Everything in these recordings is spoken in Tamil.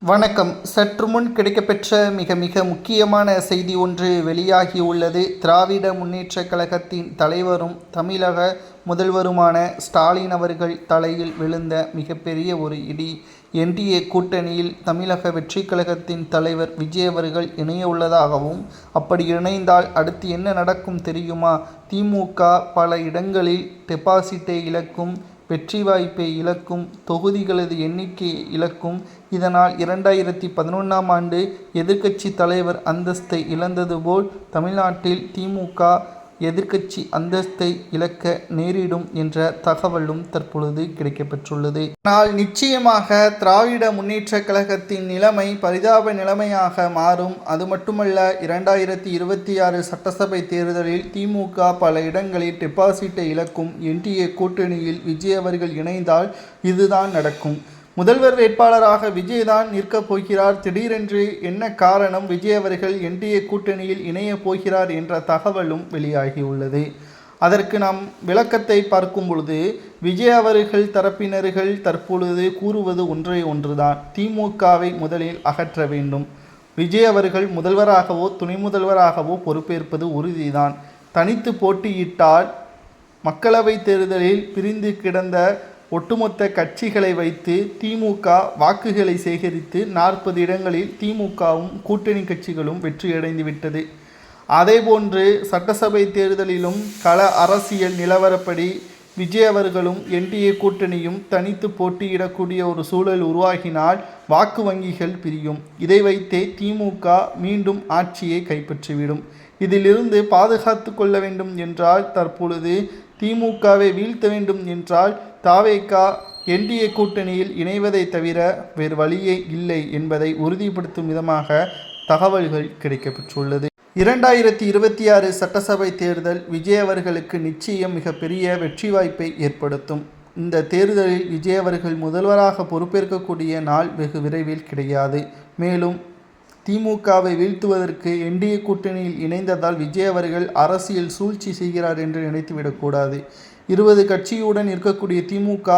வணக்கம். சற்று முன் கிடைக்கப்பெற்ற மிக முக்கியமான செய்தி ஒன்று வெளியாகியுள்ளது. திராவிட முன்னேற்றக் கழகத்தின் தலைவரும் தமிழக முதல்வருமான ஸ்டாலின் அவர்கள் தலையில் விழுந்த மிகப்பெரிய ஒரு இடி. என்டிஏ கூட்டணியில் தமிழக வெற்றிக் கழகத்தின் தலைவர் விஜய் அவர்கள் இணைய உள்ளதாகவும், அப்படி இணைந்தால் அடுத்து என்ன நடக்கும் தெரியுமா? திமுக பல இடங்களில் டெபாசிட்டை இழக்கும், வெற்றி வாய்ப்பை இழக்கும், தொகுதிகளது எண்ணிக்கையை இழக்கும். இதனால் 2011ஆம் ஆண்டு எதிர்க்கட்சி தலைவர் அந்தஸ்தை இழந்தது போல் தமிழ்நாட்டில் திமுக எதிர்க்கட்சி அந்தஸ்தை இழக்க நேரிடும் என்ற தகவலும் தற்பொழுது கிடைக்கப்பெற்றுள்ளது. ஆனால் நிச்சயமாக திராவிட முன்னேற்றக் கழகத்தின் நிலைமை பரிதாப நிலைமையாக மாறும். அது மட்டுமல்ல, 2026 சட்டசபை தேர்தலில் திமுக பல இடங்களில் டெபாசிட்டை இழக்கும். என்டிஏ கூட்டணியில் விஜய் அவர்கள் இணைந்தால் இதுதான் நடக்கும். முதல்வர் வேட்பாளராக விஜய் தான் நிற்கப் போகிறார். திடீரென்று என்ன காரணம் விஜய் அவர்கள் என்டிஏ கூட்டணியில் இணையப் போகிறார் என்ற தகவலும் வெளியாகியுள்ளது. அதற்கு நாம் விளக்கத்தை பார்க்கும் பொழுது, விஜய் அவர்கள் தரப்பினர்கள் தற்பொழுது கூறுவது ஒன்றுதான். திமுகவை முதலில் அகற்ற வேண்டும். விஜய் அவர்கள் முதல்வராகவோ துணை முதல்வராகவோ பொறுப்பேற்பது உறுதிதான். தனித்து போட்டியிட்டால் மக்களவை தேர்தலில் பிரிந்து கிடந்த ஒட்டுமொத்த கட்சிகளை வைத்து திமுக வாக்குகளை சேகரித்து 40 இடங்களில் திமுகவும் கூட்டணி கட்சிகளும் வெற்றியடைந்து விட்டது. அதேபோன்று சட்டசபை தேர்தலிலும் கள அரசியல் நிலவரப்படி விஜய் அவர்களும் என்டிஏ கூட்டணியும் தனித்து போட்டியிடக்கூடிய ஒரு சூழல் உருவாகினால் வாக்கு வங்கிகள் பிரியும். இதை வைத்தே திமுக மீண்டும் ஆட்சியை கைப்பற்றிவிடும். இதிலிருந்து பாதுகாத்து கொள்ள வேண்டும் என்றால், தற்பொழுது திமுகவை வீழ்த்த வேண்டும் என்றால் தாவேக என்டிஏ கூட்டணியில் இணைவதை தவிர வேறு வழியே இல்லை என்பதை உறுதிப்படுத்தும் விதமாக தகவல்கள் கிடைக்கப்பெற்றுள்ளது. 2026 சட்டசபை தேர்தல் விஜய் அவர்களுக்கு நிச்சயம் மிகப்பெரிய வெற்றி வாய்ப்பை ஏற்படுத்தும். இந்த தேர்தலில் விஜய் அவர்கள் முதல்வராக பொறுப்பேற்கக்கூடிய நாள் வெகு விரைவில் கிடையாது. மேலும் திமுகவை வீழ்த்துவதற்கு என்டிஏ கூட்டணியில் இணைந்ததால் விஜய் அவர்கள் அரசியல் சூழ்ச்சி செய்கிறார் என்று நினைத்துவிடக்கூடாது. 20 கட்சியுடன் இருக்கக்கூடிய திமுக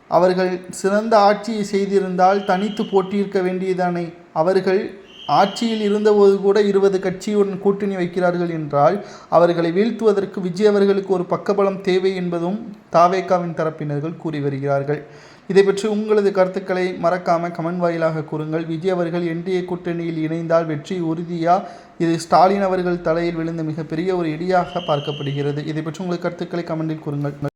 அவர்கள் சிறந்த ஆட்சியை செய்திருந்தால் தனித்து போட்டியிருக்க வேண்டியதானே. அவர்கள் ஆட்சியில் இருந்தபோது கூட 20 கட்சியுடன் கூட்டணி வைக்கிறார்கள் என்றால் அவர்களை வீழ்த்துவதற்கு விஜய் அவர்களுக்கு ஒரு பக்கபலம் தேவை என்பதும் தாவேகாவின் தரப்பினர்கள் கூறி வருகிறார்கள். இதை பற்றி உங்களது கருத்துக்களை மறக்காமல் கமெண்ட் வாயிலாக கூறுங்கள். விஜய் அவர்கள் என்டிஏ கூட்டணியில் இணைந்தால் வெற்றி உறுதியா? இது ஸ்டாலின் அவர்கள் தலையில் விழுந்த மிகப்பெரிய ஒரு இடியாக பார்க்கப்படுகிறது. இதை பற்றி உங்களது கருத்துக்களை கமெண்டில் கூறுங்கள்.